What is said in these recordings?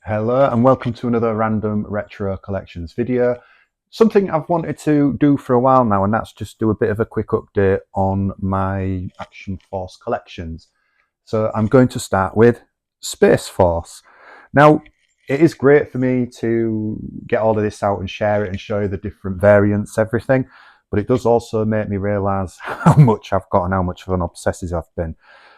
Hello and welcome to another random retro collections video. Something I've wanted to do for a while now, and that's just do a bit of a quick update on my Action Force collections. So I'm going to start with Space Force. Now, it is great for me to get all of this out and share it and show you the different variants, everything, but it does also make me realise how much I've got and how much of an obsessive I've been.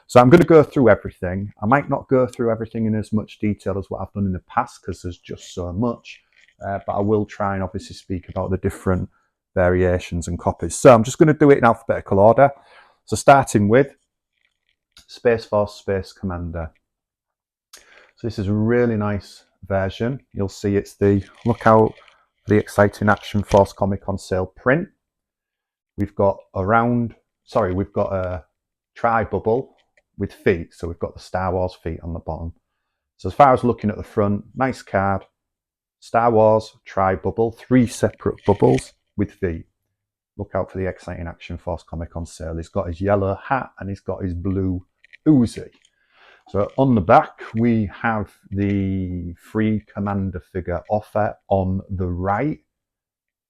So I'm going to go through everything. I might not go through everything in as much detail as what I've done in the past because there's just so much, but I will try and obviously speak about the different variations and copies. So I'm just going to do it in alphabetical order. So starting with Space Force Space Commander. So this is a really nice version. You'll see it's the look out for the exciting Action Force comic on sale print. We've got we've got a tri-bubble with feet. So we've got the Star Wars feet on the bottom. So as far as looking at the front, nice card. Star Wars tri-bubble, 3 separate bubbles with feet. Look out for the exciting Action Force comic on sale. He's got his yellow hat and he's got his blue Uzi. So on the back, we have the free commander figure offer on the right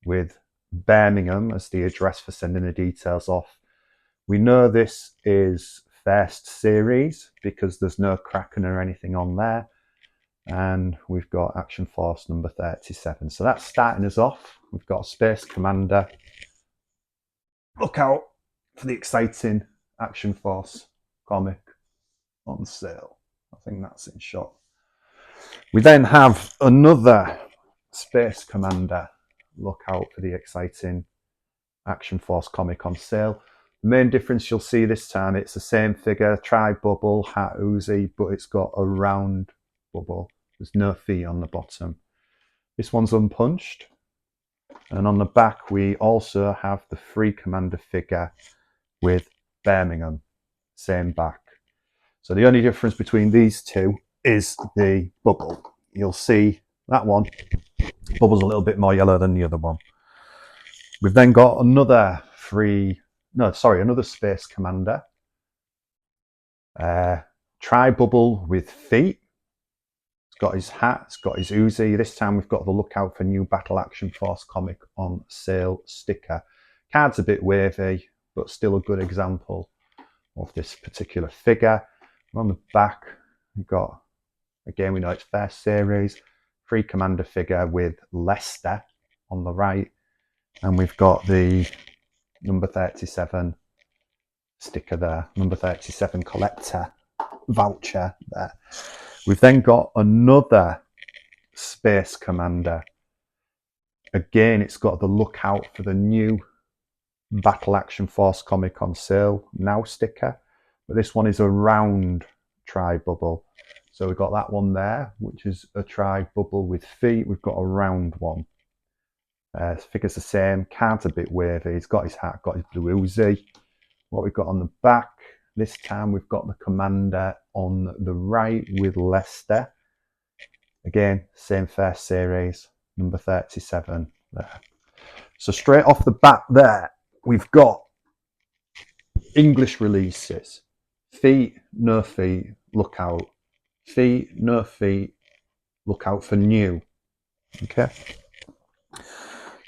with Birmingham as the address for sending the details off. We know this is first series because there's no Kraken or anything on there. And we've got Action Force number 37. So that's starting us off. We've got a Space Commander. Look out for the exciting Action Force comic on sale. I think that's in shot. We then have another Space Commander. Look out for the exciting Action Force comic on sale. The main difference you'll see this time, it's the same figure, tri-bubble, hat Uzi, but it's got a round bubble. There's no feet on the bottom. This one's unpunched. And on the back, we also have the free commander figure with Birmingham. Same back. So the only difference between these two is the bubble. You'll see that one, bubble's a little bit more yellow than the other one. We've then got another another Space Commander. Tri-bubble with feet. It's got his hat, it's got his Uzi. This time we've got the Look Out for New Battle Action Force comic on sale sticker. Card's a bit wavy, but still a good example of this particular figure. And on the back, we've got, again, we know it's first series, free commander figure with Leicester on the right. And we've got the number 37 sticker there, number 37 collector voucher there. We've then got another Space Commander. Again, it's got the Look Out for the New Battle Action Force comic on sale now sticker, but this one is a round tri-bubble. So we've got that one there, which is a tri-bubble with feet. We've got a round one. Figure's the same, card's a bit wavy. He's got his hat, got his blue Uzi. What we've got on the back, this time we've got the commander on the right with Leicester. Again, same first series, number 37 there. So straight off the bat there, we've got English releases. Feet, no feet, look out. Feet, no feet, look out for new. Okay.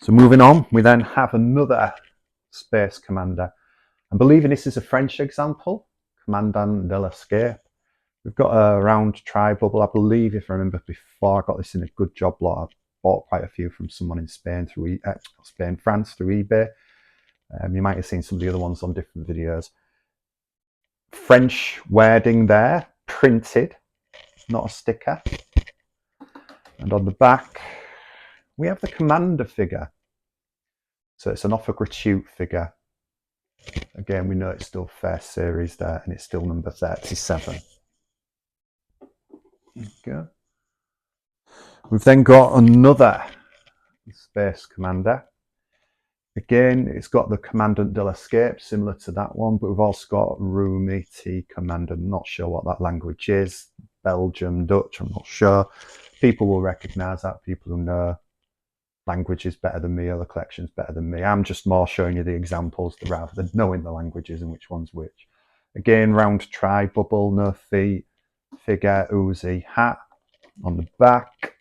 So moving on, we then have another Space Commander. I'm believing this is a French example, Commandant de l'Escape. We've got a round tri-bubble, I believe, if I remember before I got this in a good job lot. I bought quite a few from someone in Spain through France through eBay. You might have seen some of the other ones on different videos. French wording there, printed, not a sticker. And on the back, we have the commander figure. So it's an offer gratuite figure. Again, we know it's still first series there, and it's still number 37. There we go. We've then got another Space Commander. Again, it's got the Commandant de l'Escape, similar to that one, but we've also got Rumi T Commander. I'm not sure what that language is. Belgium, Dutch, I'm not sure. People will recognise that, people who know languages better than me or the collection's better than me. I'm just more showing you the examples rather than knowing the languages and which one's which. Again, round tri-bubble, no feet, figure, Uzi, hat. On the back,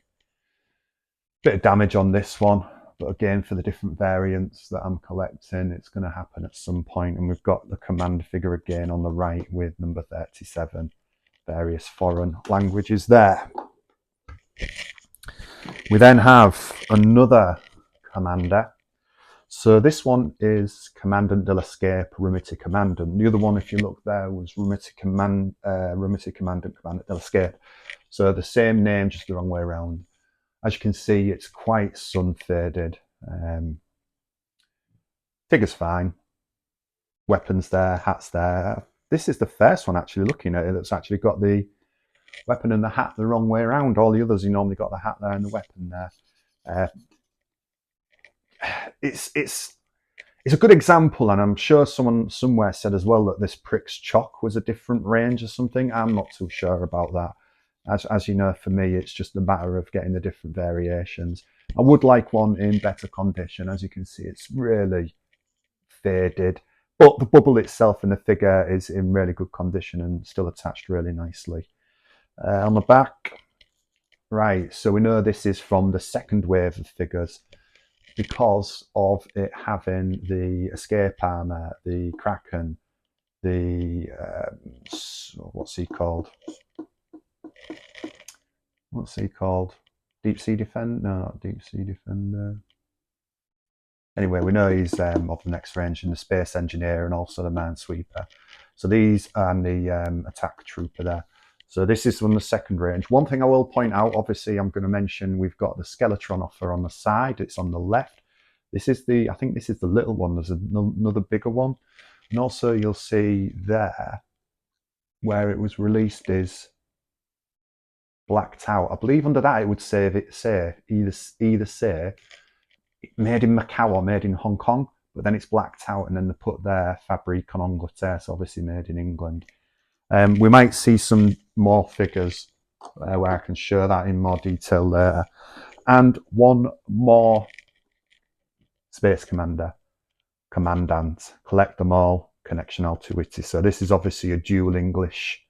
bit of damage on this one, but again, for the different variants that I'm collecting, it's going to happen at some point. And we've got the commander figure again on the right with number 37, various foreign languages there. We then have another commander. So this one is Commandant de l'Escape, Rumity Commandant. The other one, if you look there, was Rumity Commandant, Commandant de l'Escape. So the same name, just the wrong way around. As you can see, it's quite sun faded. Figure's fine. Weapons there, hats there. This is the first one actually looking at it that's actually got the weapon and the hat the wrong way around. All the others, you normally got the hat there and the weapon there. It's a good example, and I'm sure someone somewhere said as well that this Prix Choc was a different range or something. I'm not too sure about that. As you know, for me, it's just a matter of getting the different variations. I would like one in better condition. As you can see, it's really faded, but the bubble itself in the figure is in really good condition and still attached really nicely. On the back, right, so we know this is from the second wave of figures because of it having the escape armor, the Kraken, the what's he called? Deep Sea Defender? No, not Deep Sea Defender. Anyway, we know he's of the next range in the Space Engineer and also the Minesweeper. So these are the Attack Trooper there. So this is from the second range. One thing I will point out, obviously, I'm going to mention we've got the Skeletron offer on the side. It's on the left. This is I think this is the little one. There's another bigger one. And also you'll see there where it was released is blacked out. I believe under that it would say either say made in Macau or made in Hong Kong, but then it's blacked out and then they put their Fabrique en Angleterre, so obviously made in England. We might see some more figures where I can show that in more detail later. And one more Space Commander, Commandant, collect them all, Connection Altuiti. So this is obviously a dual English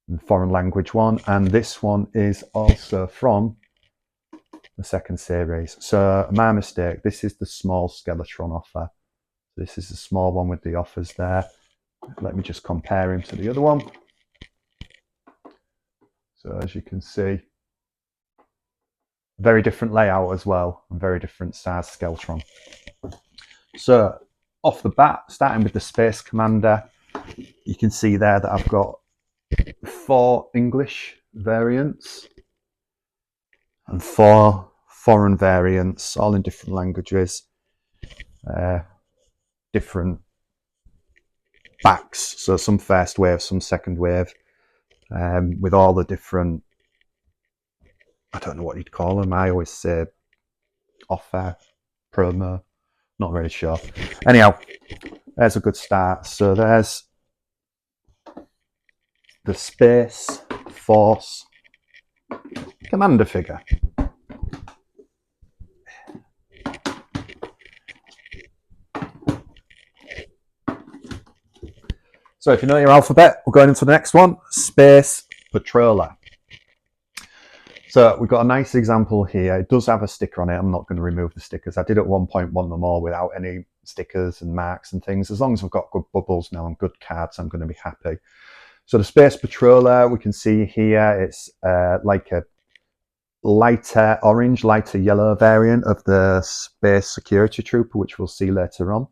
and foreign language one, and this one is also from the second series. So my mistake, this is the small Skeletron offer. This is the small one with the offers there. Let me just compare him to the other one. So as you can see, very different layout as well, and very different size Skeletron. So off the bat, starting with the Space Commander, you can see there that I've got 4 English variants and 4 foreign variants, all in different languages, different backs. So some first wave, some second wave, with all the different, I don't know what you'd call them. I always say offer, promo, not really sure. Anyhow, there's a good start. So there's the Space Force Commander figure. So if you know your alphabet, we're going into the next one, Space Patroller. So we've got a nice example here. It does have a sticker on it. I'm not going to remove the stickers. I did at one point want them all without any stickers and marks and things. As long as I've got good bubbles now and good cards, I'm going to be happy. So the Space Patroller, we can see here, it's like a lighter orange, lighter yellow variant of the Space Security Trooper, which we'll see later on.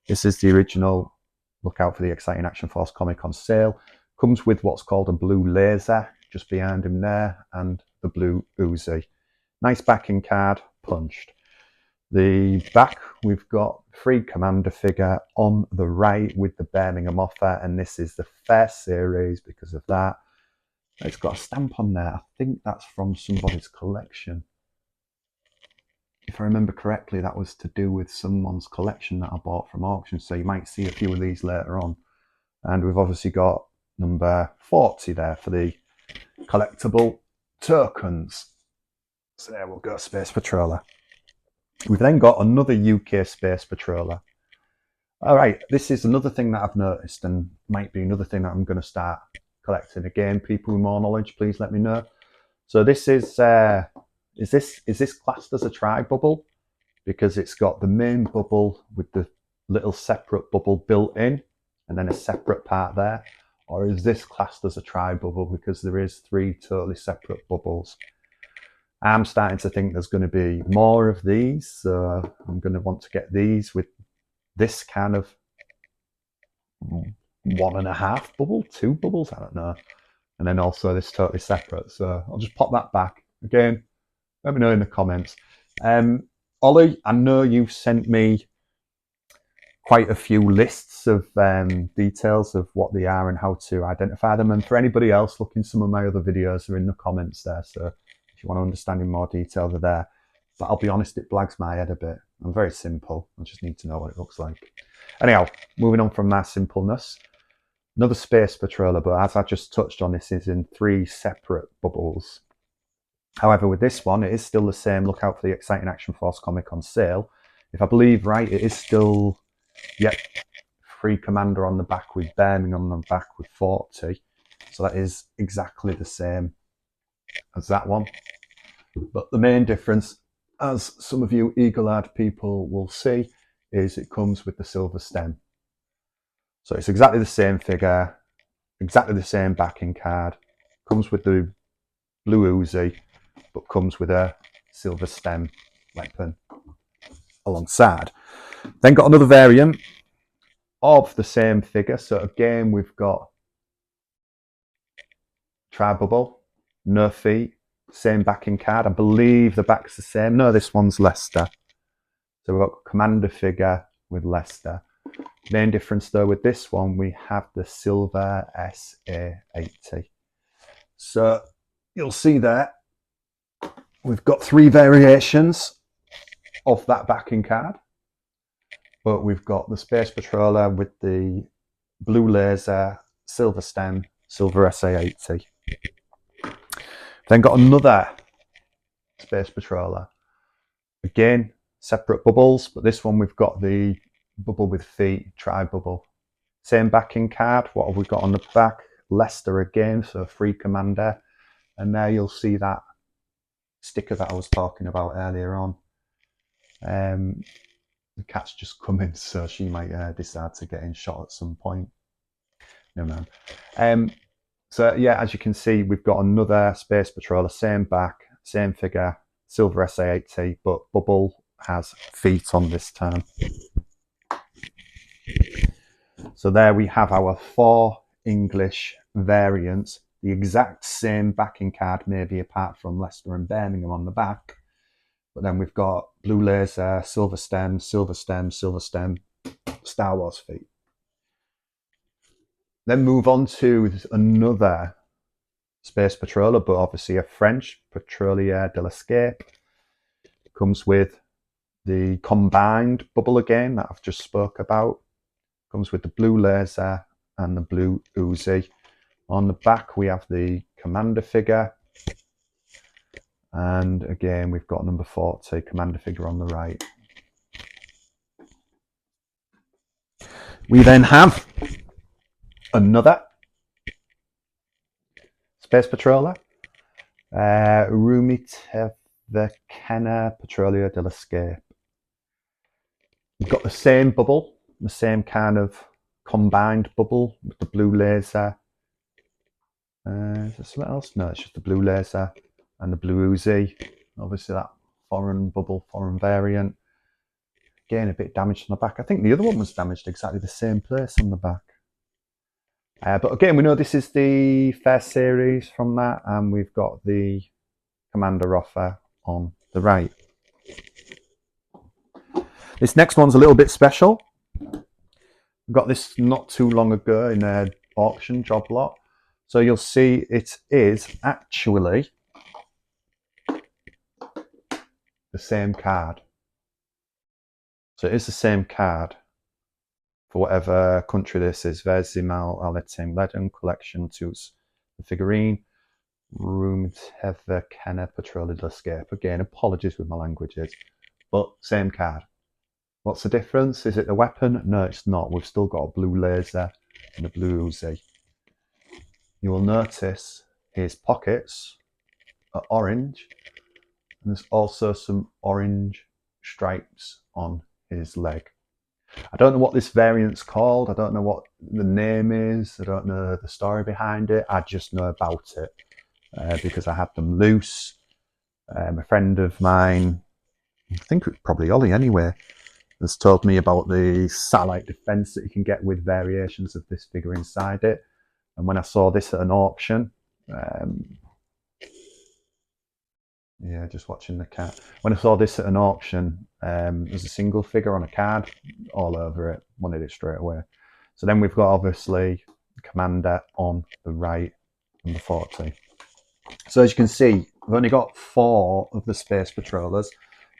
This is the original. Look out for the Exciting Action Force comic on sale. Comes with what's called a blue laser just behind him there, and the blue Uzi. Nice backing card, punched. The back, we've got free Commander figure on the right with the Birmingham offer, and this is the first series because of that. It's got a stamp on there. I think that's from somebody's collection. If I remember correctly, that was to do with someone's collection that I bought from auction, so you might see a few of these later on. And we've obviously got number 40 there for the collectible tokens. So there we'll go, Space Patroller. We've then got another UK Space Patroller. All right, this is another thing that I've noticed and might be another thing that I'm going to start collecting. Again, people with more knowledge, please let me know. So this is this classed as a tri-bubble? Because it's got the main bubble with the little separate bubble built in and then a separate part there? Or is this classed as a tri-bubble because there is 3 totally separate bubbles? I'm starting to think there's going to be more of these, so I'm going to want to get these with this kind of 1.5 bubble, 2 bubbles, I don't know. And then also this totally separate. So I'll just pop that back. Again, let me know in the comments. Ollie, I know you've sent me quite a few lists of details of what they are and how to identify them. And for anybody else looking, some of my other videos are in the comments there. So if you want to understand in more detail, they're there. But I'll be honest, it blags my head a bit. I'm very simple. I just need to know what it looks like. Anyhow, moving on from my simpleness. Another Space Patroller, but as I just touched on, this is in 3 separate bubbles. However, with this one, it is still the same. Look out for the Exciting Action Force comic on sale. If I believe right, it is still, yep, free Commander on the back with Birmingham on the back with 40. So that is exactly the same as that one. But the main difference, as some of you eagle-eyed people will see, is it comes with the silver stem. So it's exactly the same figure, exactly the same backing card, comes with the blue Uzi, but comes with a silver stem weapon alongside. Then got another variant of the same figure. So again, we've got tri-bubble, no feet, same backing card. I believe the back's the same. No, this one's Leicester. So we've got Commander figure with Leicester. Main difference though with this one, we have the silver SA80. So you'll see there, we've got 3 variations of that backing card. But we've got the Space Patroller with the blue laser, silver stem, silver SA80. Then got another Space Patroller. Again, separate bubbles, but this one we've got the bubble with feet, tri-bubble. Same backing card. What have we got on the back? Leicester again, so free Commander. And there you'll see that sticker that I was talking about earlier on. The cat's just come in, so she might decide to get in shot at some point. No man. So yeah, as you can see, we've got another Space Patroller, same back, same figure, silver SA80, but bubble has feet on this time. So there we have our 4 English variants, the exact same backing card, maybe apart from Leicester and Birmingham on the back. But then we've got blue laser, silver stem, silver stem, silver stem, Star Wars feet. Then move on to another Space Patroller, but obviously a French, Patrolier de l'Escape. Comes with the combined bubble again that I've just spoke about. Comes with the blue laser and the blue Uzi. On the back we have the Commander figure. And again, we've got number 40, Commander figure on the right. We then have another Space Patroller, Rumitevekena Patrolier de l'Escape. We've got the same bubble, the same kind of combined bubble with the blue laser. Is there something else? No, it's just the blue laser and the blue Uzi. Obviously that foreign bubble, foreign variant. Again, a bit damaged on the back. I think the other one was damaged exactly the same place on the back. But again, we know this is the first series from that, and we've got the Commander offer on the right. This next one's a little bit special. We got this not too long ago in an auction job lot. So you'll see it is actually the same card. So it is the same card for whatever country this is. Verzimal Aletim Legend Collection to the figurine. Room Tether Kenna Patrol Escape. Again, apologies with my languages, but same card. What's the difference? Is it the weapon? No, it's not. We've still got a blue laser and a blue Uzi. You will notice his pockets are orange, and there's also some orange stripes on his leg. I don't know what this variant's called. I don't know what the name is. I don't know the story behind it. I just know about it because I had them loose. A friend of mine, I think it's probably Ollie anyway, has told me about the satellite defense that you can get with variations of this figure inside it. And when I saw this at an auction, yeah, just watching the cat. When I saw this at an auction, there's a single figure on a card all over it. Wanted it straight away. So then we've got obviously Commander on the right, number 40. So as you can see, I've only got 4 of the Space Patrollers.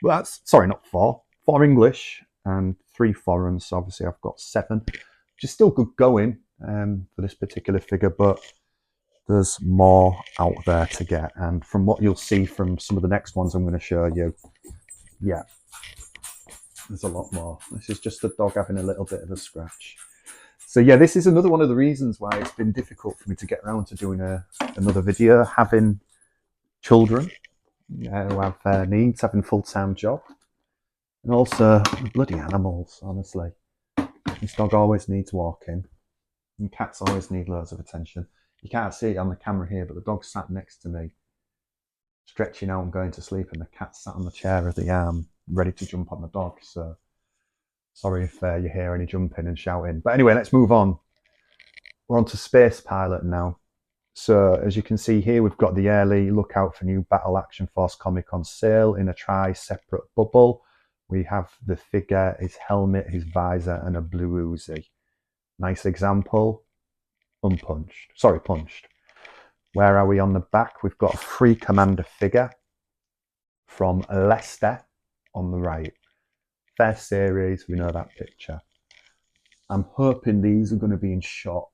Well, that's, sorry, not 4. 4 English and 3 foreign. So obviously I've got 7, which is still good going for this particular figure, but there's more out there to get. And from what you'll see from some of the next ones I'm going to show you, yeah, there's a lot more. This is just a dog having a little bit of a scratch. So yeah, this is another one of the reasons why it's been difficult for me to get around to doing another video, having children who have needs, having a full-time job, and also bloody animals, honestly. This dog always needs walking, and cats always need loads of attention. You can't see it on the camera here, but the dog sat next to me, stretching out and going to sleep, and the cat sat on the chair of the arm, ready to jump on the dog. So sorry if you hear any jumping and shouting. But anyway, let's move on. We're on to Space Pilot now. So as you can see here, we've got the early Look Out for New Battle Action Force comic on sale in a tri-separate bubble. We have the figure, his helmet, his visor, and a blue Uzi. Nice example. Unpunched. Sorry, punched. Where are we on the back? We've got a free Commander figure from Leicester on the right. First series, we know that picture. I'm hoping these are going to be in shot,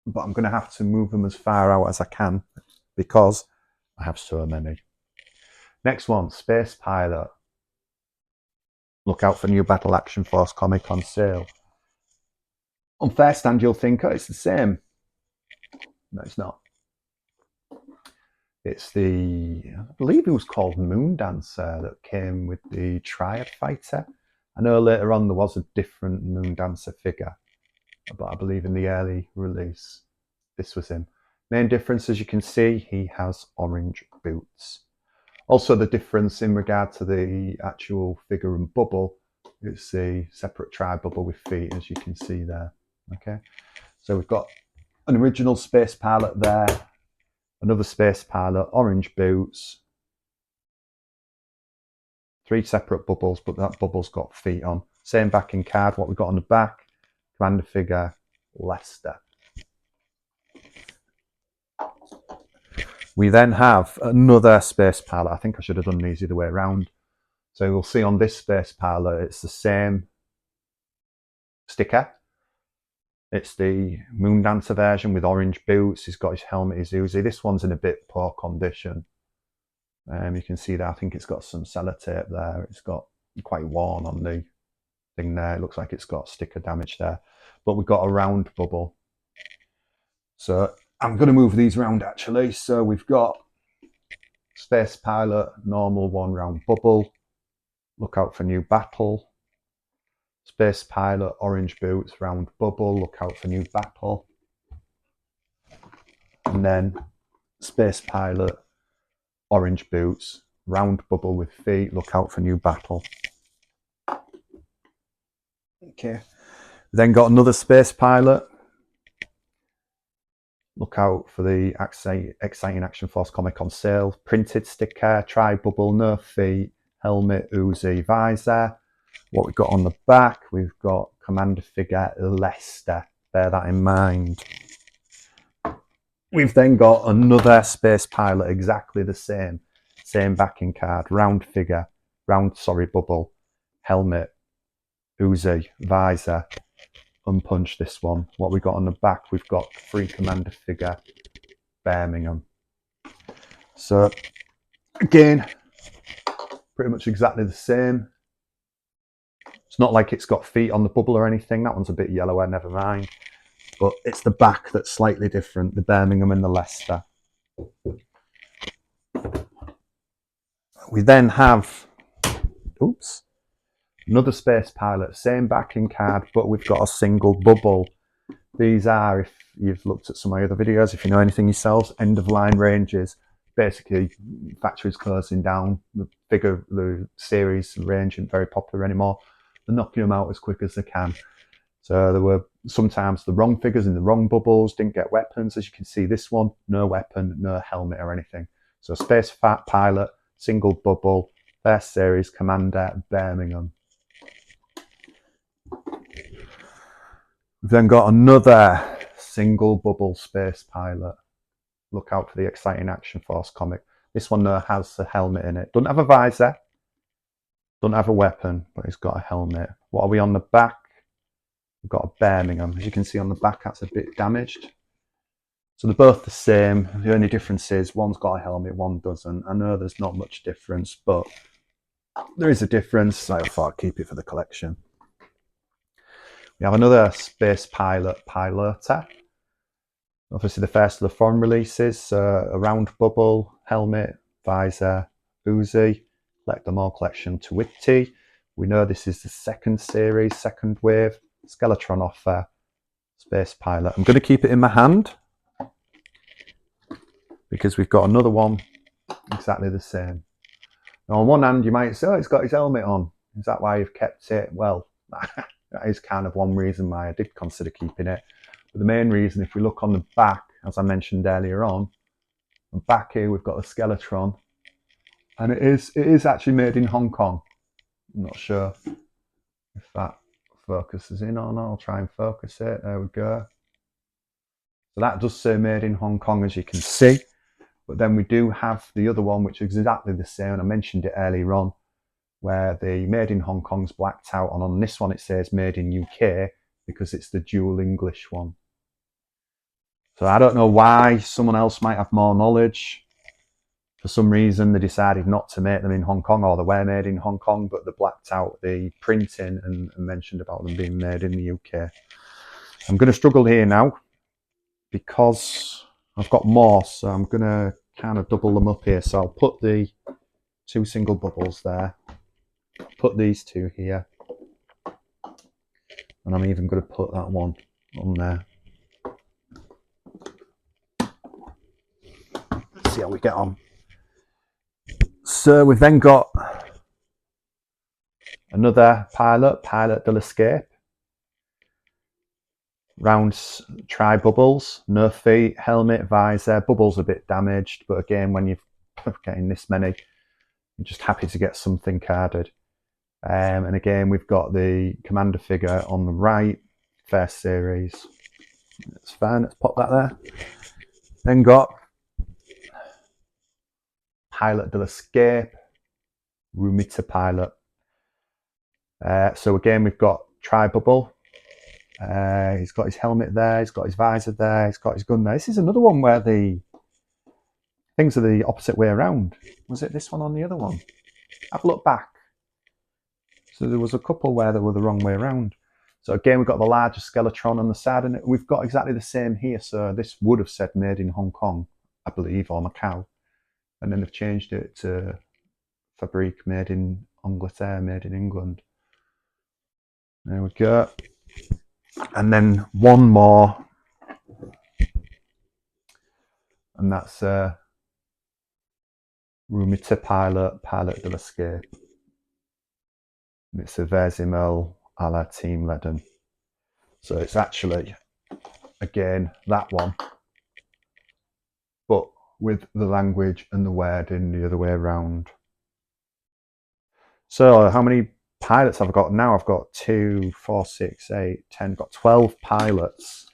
but I'm going to have to move them as far out as I can because I have so many. Next one, Space Pilot. Look out for New Battle Action Force comic on sale. On first hand, you'll think, oh, it's the same. No, it's not. It's the, I believe it was called Moon Dancer that came with the Triad Fighter. I know later on there was a different Moon Dancer figure, but I believe in the early release, this was him. Main difference, as you can see, he has orange boots. Also the difference in regard to the actual figure and bubble, it's the separate tri-bubble with feet, as you can see there. Okay, so we've got an original Space Pilot there, another Space Pilot, orange boots, 3 separate bubbles, but that bubble's got feet on. Same backing card, what we've got on the back, Commander figure, Leicester. We then have another Space Pilot. I think I should have done these the other way around. So we'll see on this Space Pilot, it's the same sticker. It's the Moon Dancer version with orange boots. He's got his helmet, his Uzi. This one's in a bit poor condition. You can see that I think it's got some sellotape there. It's got quite worn on the thing there. It looks like it's got sticker damage there. But we've got a round bubble. So I'm going to move these around actually. So we've got Space Pilot, normal 1 round bubble. Look out for New Battle. Space Pilot, orange boots, round bubble. Look out for New Battle. And then Space Pilot, orange boots, round bubble with feet. Look out for New Battle. Okay. Then got another Space Pilot. Look out for the Exciting Action Force comic on sale. Printed sticker, tri-bubble, no feet, helmet, Uzi, visor. What we've got on the back, we've got Commander figure Leicester. Bear that in mind. We've then got another Space Pilot, exactly the same. Same backing card, round figure, bubble, helmet, Uzi, visor, unpunched this one. What we got on the back, we've got free Commander figure, Birmingham. So again, pretty much exactly the same. It's not like it's got feet on the bubble or anything. That one's a bit yellower, never mind. But it's the back that's slightly different, the Birmingham and the Leicester. We then have, oops, another Space Pilot, same backing card, but we've got a single bubble. These are, if you've looked at some of my other videos, if you know anything yourselves, end of line ranges. Basically, factories closing down, the series range isn't very popular anymore. They're knocking them out as quick as they can. So there were sometimes the wrong figures in the wrong bubbles, didn't get weapons. As you can see, this one, no weapon, no helmet or anything. So Space Pilot, single bubble, first series, Commander, Birmingham. We've then got another single bubble Space Pilot. Look out for the Exciting Action Force comic. This one has a helmet in it. Doesn't have a visor, doesn't have a weapon, but it's got a helmet. What are we on the back? We've got a Birmingham. As you can see on the back, that's a bit damaged. So they're both the same. The only difference is one's got a helmet, one doesn't. I know there's not much difference, but there is a difference. So I thought I'd keep it for the collection. We have another Space Pilot Pilota. Obviously the first of the foreign releases, a round bubble, helmet, visor, Uzi, collect them all collection to Witty. We know this is the second series, second wave, Skeletron offer, Space Pilot. I'm going to keep it in my hand because we've got another one exactly the same. Now on one hand you might say, oh, it's got his helmet on. Is that why you've kept it? Well, that is kind of one reason why I did consider keeping it. But the main reason, if we look on the back, as I mentioned earlier on back here we've got the Skeletron, and it is actually made in Hong Kong. I'm not sure if that focuses in or not. I'll try and focus it. There we go. So that does say made in Hong Kong, as you can see. But then we do have the other one, which is exactly the same, and I mentioned it earlier on, where the made in Hong Kong's blacked out, and on this one it says made in UK because it's the dual English one. So I don't know why. Someone else might have more knowledge. For some reason they decided not to make them in Hong Kong, or they were made in Hong Kong, but they blacked out the printing and mentioned about them being made in the UK. I'm going to struggle here now because I've got more, so I'm going to kind of double them up here. So I'll put the two single bubbles there, put these two here, and I'm even going to put that one on there. Let's see how we get on. So we've then got another Pilot de l'Escape. Round tri bubbles, no feet, helmet, visor. Bubbles a bit damaged, but again, when you're getting this many, you're just happy to get something carded. And again, we've got the Commander figure on the right, first series. That's fine, let's pop that there. Then got Pilot de l'Escape, Rumita Pilot. So again, we've got tri-bubble. He's got his helmet there, he's got his visor there, he's got his gun there. This is another one where the things are the opposite way around. Was it this one on the other one? Have a look back. So there was a couple where they were the wrong way around. So again, we've got the larger Skeletron on the side, and we've got exactly the same here. So this would have said made in Hong Kong, I believe, or Macau. And then they've changed it to Fabrique made in Angleterre, made in England. There we go. And then one more, and that's Rumita Pilot, Pilot de l'Escape. It's a Versimel a la Team Leden. So it's actually, again, that one, but with the language and the wording the other way around. So how many pilots have I got now? I've got 2, 4, 6, 8, 10, got 12 pilots.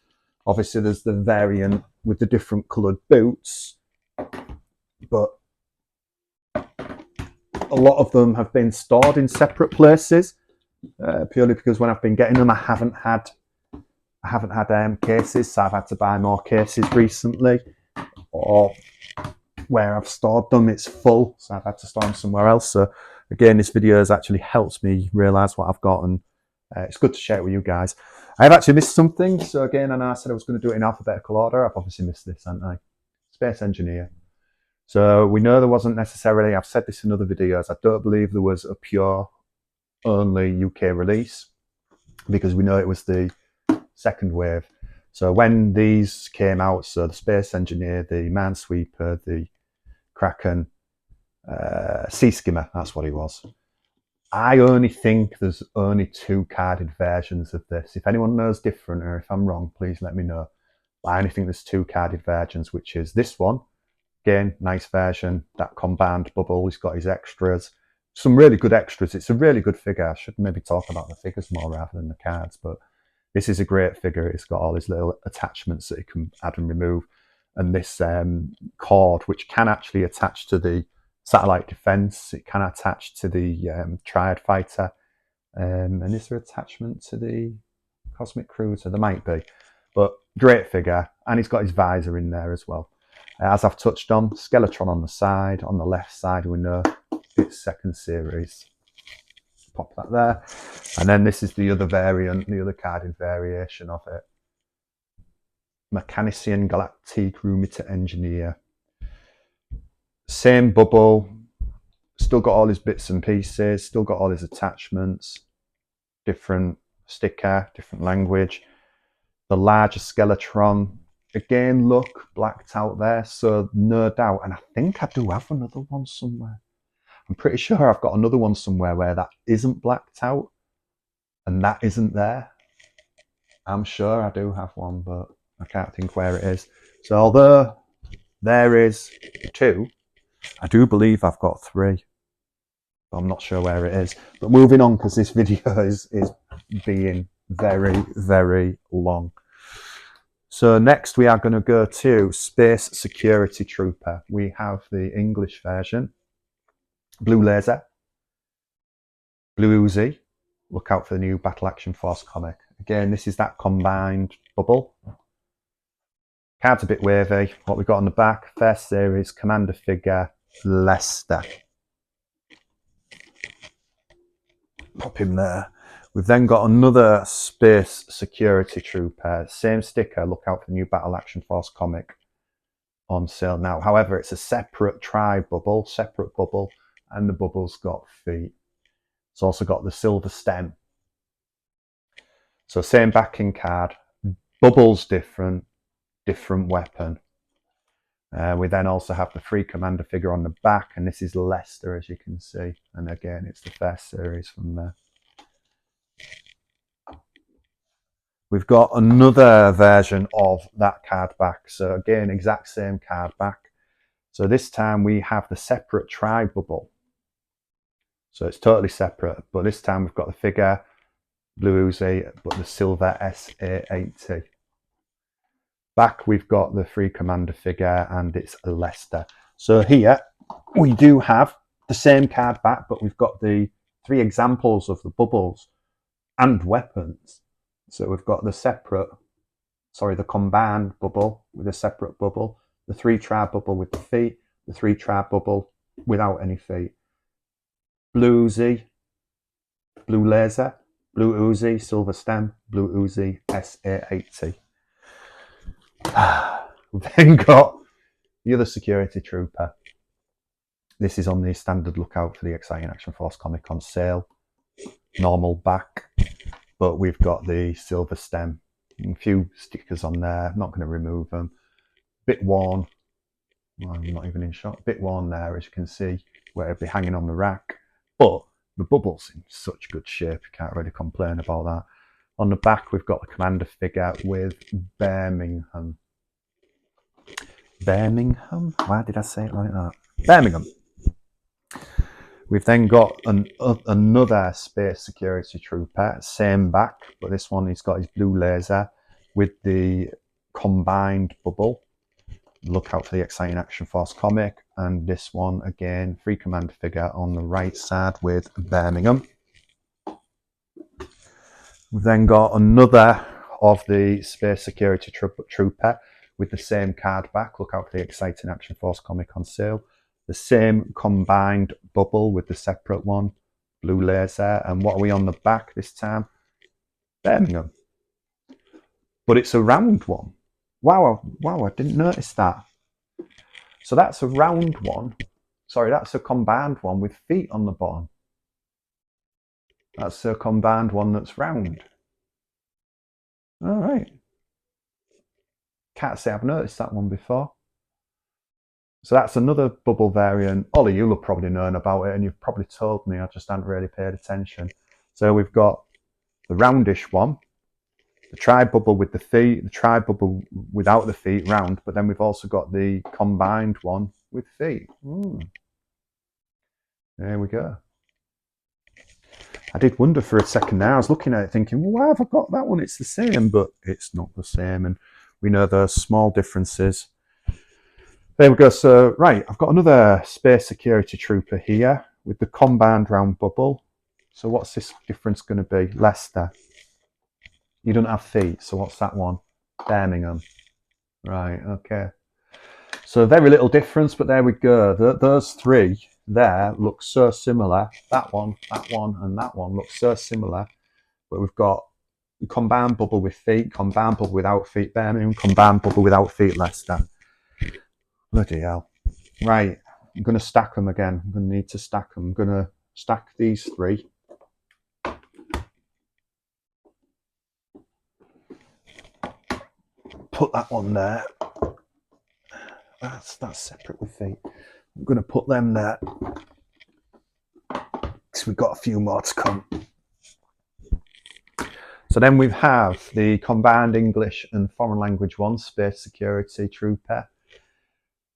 Obviously there's the variant with the different coloured boots, but a lot of them have been stored in separate places, purely because when I've been getting them I haven't had cases, so I've had to buy more cases recently, or where I've stored them it's full, so I've had to store them somewhere else. So again, this video has actually helped me realise what I've got, and it's good to share it with you guys. I've actually missed something, so again, I know I said I was going to do it in alphabetical order. I've obviously missed this, haven't I? Space Engineer. So we know there wasn't necessarily, I've said this in other videos, I don't believe there was a pure only UK release, because we know it was the second wave. So when these came out, so the Space Engineer, the Minesweeper, the Kraken, Sea Skimmer, that's what it was. I only think there's only 2 carded versions of this. If anyone knows different, or if I'm wrong, please let me know. But I only think there's 2 carded versions, which is this one. Again, nice version. That combined bubble, he's got his extras. Some really good extras. It's a really good figure. I should maybe talk about the figures more rather than the cards, but this is a great figure. It's got all these little attachments that you can add and remove. And this cord, which can actually attach to the satellite defense. It can attach to the Triad fighter. And is there attachment to the Cosmic Cruiser? There might be. But great figure. And he's got his visor in there as well. As I've touched on, Skeletron on the side. On the left side, we know it's second series. Pop that there. And then this is the other variant, the other carded variation of it. Mechanician Galactic Rumeter Engineer. Same bubble. Still got all his bits and pieces. Still got all his attachments. Different sticker, different language. The larger Skeletron. Again, look, blacked out there. So no doubt. And I think I do have another one somewhere. I'm pretty sure I've got another one somewhere where that isn't blacked out and that isn't there. I'm sure I do have one, but I can't think where it is. So although there is 2, I do believe I've got 3. But I'm not sure where it is. But moving on, because this video is being very, very long. So next we are going to go to Space Security Trooper. We have the English version. Blue Laser, Blue Uzi. Look out for the new Battle Action Force comic. Again, this is that combined bubble. Card's a bit wavy. What we've got on the back, first series, Commander figure, Lester. Pop him there. We've then got another Space Security Trooper. Same sticker, look out for the new Battle Action Force comic on sale now. However, it's a separate bubble, and the bubble's got feet. It's also got the silver stem. So same backing card, bubble's different weapon. We then also have the free Commander figure on the back, and this is Lester, as you can see. And again, it's the first series from there. We've got another version of that card back. So again, exact same card back. So this time we have the separate tri-bubble. So it's totally separate, but this time we've got the figure, Blue Uzi, but the silver SA80. Back we've got the free Commander figure, and it's Lester. So here we do have the same card back, but we've got the 3 examples of the bubbles and weapons. So we've got the combined bubble with a separate bubble, the 3-tri bubble with the feet, the 3-tri bubble without any feet. Blue Uzi, Blue Laser, Blue Uzi, Silver Stem, Blue Uzi, SA80. We've then got the other Security Trooper. This is on the standard lookout for the Exciting Action Force comic on sale. Normal back, but we've got the silver stem. A few stickers on there. I'm not going to remove them. Bit worn. Well, I'm not even in shot. Bit worn there, as you can see, where it'll be hanging on the rack. But the bubble's in such good shape, you can't really complain about that. On the back, we've got the Commander figure with Birmingham. Birmingham? Why did I say it like that? Birmingham. We've then got another Space Security Trooper, same back, but this one he's got his Blue Laser with the combined bubble. Look out for the Exciting Action Force comic, and this one again, free Commander figure on the right side with Birmingham. We've then got another of the Space Security Trooper with the same card back. Look out for the Exciting Action Force comic on sale. The same combined bubble with the separate one, Blue Laser. And what are we on the back this time? Birmingham. But it's a round one. Wow, I didn't notice that. So that's a round one. Sorry, that's a combined one with feet on the bottom. That's a combined one that's round. All right. Can't say I've noticed that one before. So that's another bubble variant. Ollie, you'll have probably known about it and you've probably told me, I just hadn't really paid attention. So we've got the roundish one, the tri-bubble with the feet, the tri-bubble without the feet, round, but then we've also got the combined one with feet. There we go. I did wonder for a second there. I was looking at it thinking, well, why have I got that one? It's the same, but it's not the same. And we know there's small differences. There we go. So, right, I've got another Space Security Trooper here with the combined round bubble. So what's this difference going to be? Leicester. You don't have feet, so what's that one? Birmingham. Right, okay. So very little difference, but there we go. Those three there look so similar. That one, and that one look so similar. But we've got combined bubble with feet, combined bubble without feet, Birmingham, combined bubble without feet, Leicester. Bloody hell. Right, I'm going to stack them again. I'm going to need to stack them. I'm going to stack these three. Put that one there. That's separate with feet. I'm going to put them there. So we've got a few more to come. So then we have the combined English and foreign language one, Space Security Trooper.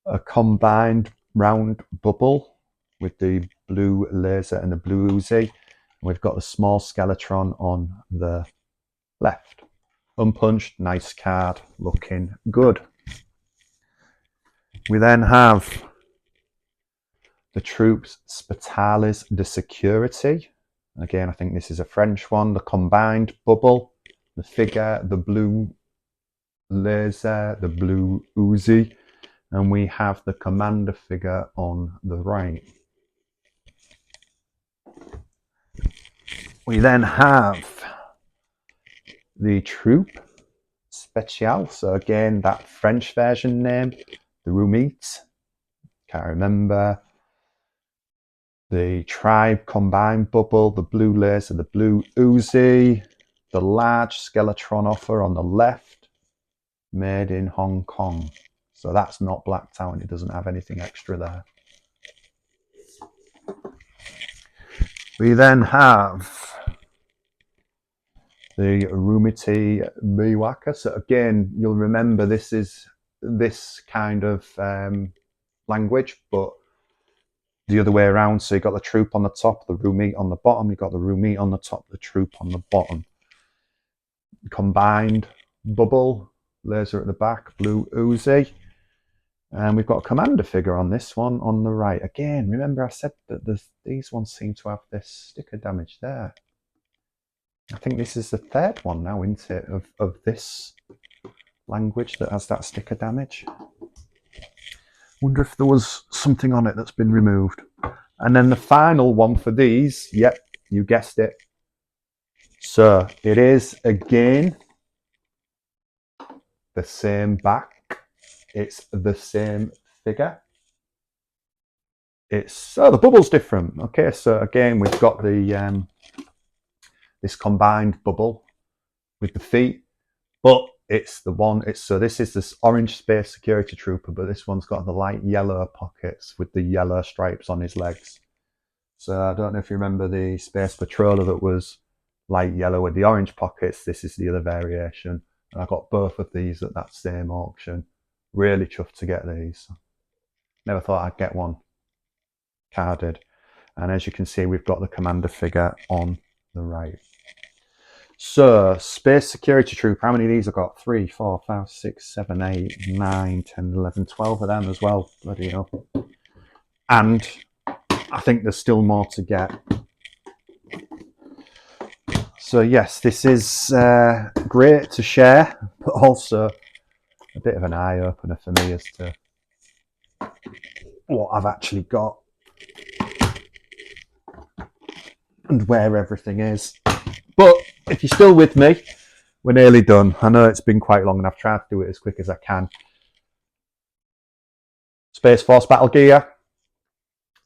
A combined round bubble with the blue laser and the blue Uzi. We've got the small Skeletron on the left. Unpunched, nice card, looking good. We then have the Troops Spitalis de Security. Again, I think this is a French one. The combined bubble, the figure, the blue laser, the blue Uzi. And we have the commander figure on the right. We then have the Troop Special. So again, that French version name, the Rumite. Can't remember. The Tribe combined bubble, the blue laser, the blue Uzi, the large Skeletron offer on the left, made in Hong Kong. So that's not blacked out and it doesn't have anything extra there. We then have the Rumite Miwaka. So again, you'll remember this is this kind of language, but the other way around. So you've got the troop on the top, the Rumite on the bottom. You've got the Rumite on the top, the troop on the bottom. Combined bubble, laser at the back, blue Uzi. And we've got a commander figure on this one on the right. Again, remember I said that these ones seem to have this sticker damage there. I think this is the third one now, isn't it, of this language that has that sticker damage. Wonder if there was something on it that's been removed. And then the final one for these, yep, you guessed it. So it is again the same back. It's the same figure. The bubble's different. Okay, so again we've got the this combined bubble with the feet, but it's the one. So this is this orange Space Security Trooper, but this one's got the light yellow pockets with the yellow stripes on his legs. So I don't know if you remember the Space Patroller that was light yellow with the orange pockets. This is the other variation, and I got both of these at that same auction. Really chuffed to get these. Never thought I'd get one carded. And as you can see, we've got the commander figure on the right. So, Space Security Troop, how many of these I've got? 3, 4, 5, 6, 7, 8, 9, 10, 11, 12 of them as well. Bloody hell. And I think there's still more to get. So yes, this is great to share, but also a bit of an eye-opener for me as to what I've actually got and where everything is. But if you're still with me, we're nearly done. I know it's been quite long and I've tried to do it as quick as I can. Space Force Battle Gear.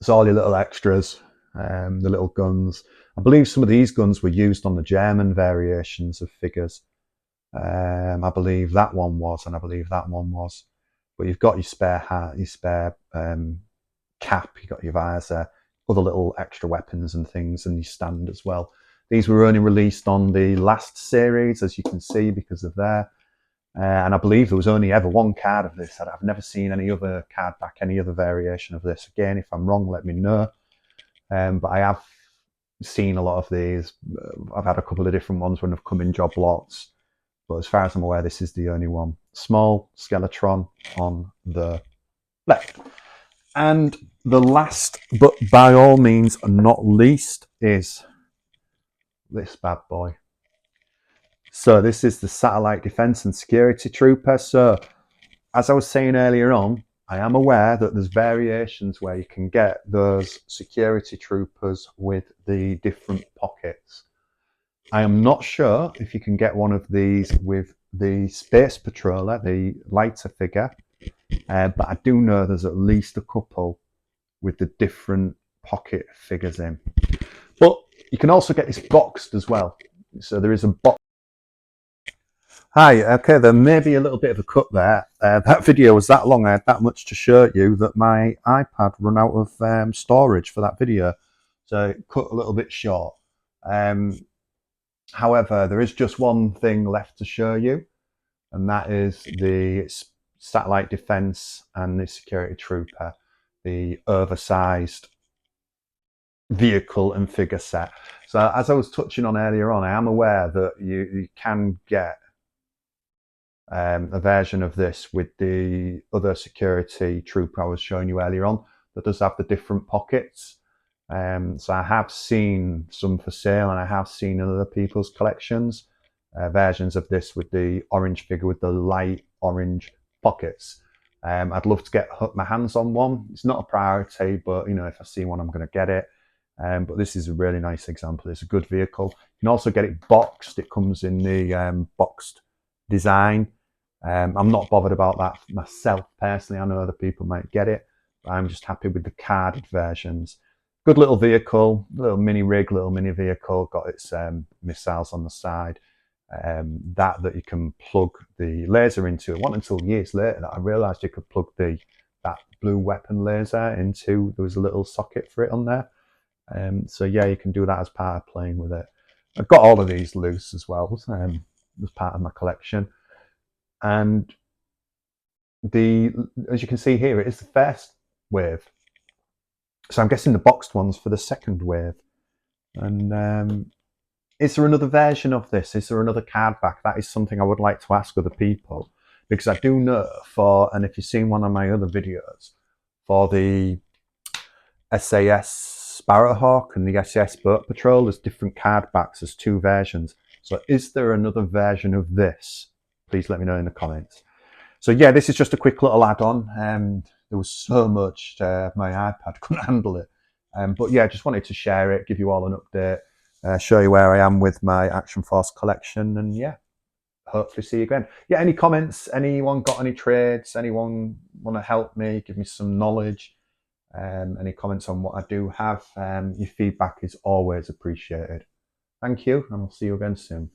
It's all your little extras, the little guns. I believe some of these guns were used on the German variations of figures. I believe that one was, and I believe that one was. But you've got your spare hat, your spare cap, you've got your visor, other little extra weapons and things, and your stand as well. These were only released on the last series, as you can see, because of there. And I believe there was only ever one card of this. I've never seen any other card back, any other variation of this. Again, if I'm wrong, let me know. But I have seen a lot of these. I've had a couple of different ones when they've come in job lots. But as far as I'm aware, this is the only one. Small Skeletron on the left. And the last, but by all means not least, is this bad boy. So this is the Satellite Defence and Security Trooper. So as I was saying earlier on, I am aware that there's variations where you can get those security troopers with the different pockets. I am not sure if you can get one of these with the Space Patroller, the lighter figure, but I do know there's at least a couple with the different pocket figures in. But you can also get this boxed as well. So there is a box. Hi, okay, there may be a little bit of a cut there. That video was that long, I had that much to show you that my iPad ran out of storage for that video. So it cut a little bit short. However, there is just one thing left to show you, and that is the Satellite Defence and the Security Trooper, the oversized vehicle and figure set. So as I was touching on earlier on, I am aware that you can get a version of this with the other security trooper I was showing you earlier on that does have the different pockets. So I have seen some for sale, and I have seen in other people's collections versions of this with the orange figure with the light orange pockets. I'd love to get my hands on one. It's not a priority, but you know, if I see one, I'm going to get it. But this is a really nice example. It's a good vehicle. You can also get it boxed. It comes in the boxed design. I'm not bothered about that myself personally. I know other people might get it, but I'm just happy with the carded versions. Good little vehicle, little mini rig, little mini vehicle, got its missiles on the side. That you can plug the laser into. It wasn't until years later that I realised you could plug that blue weapon laser into. There was a little socket for it on there. So yeah, you can do that as part of playing with it. I've got all of these loose as well as part of my collection. And as you can see here, it is the first wave. So I'm guessing the boxed one's for the second wave. And is there another version of this? Is there another card back? That is something I would like to ask other people, because I do know and if you've seen one of my other videos, for the SAS Sparrowhawk and the SAS Boat Patrol, there's different card backs. There's two versions. So is there another version of this? Please let me know in the comments. So yeah, this is just a quick little add-on. There was so much, my iPad couldn't handle it. But yeah, just wanted to share it, give you all an update, show you where I am with my Action Force collection, and yeah, hopefully see you again. Yeah, any comments? Anyone got any trades? Anyone want to help me, give me some knowledge? Any comments on what I do have? Your feedback is always appreciated. Thank you, and I'll see you again soon.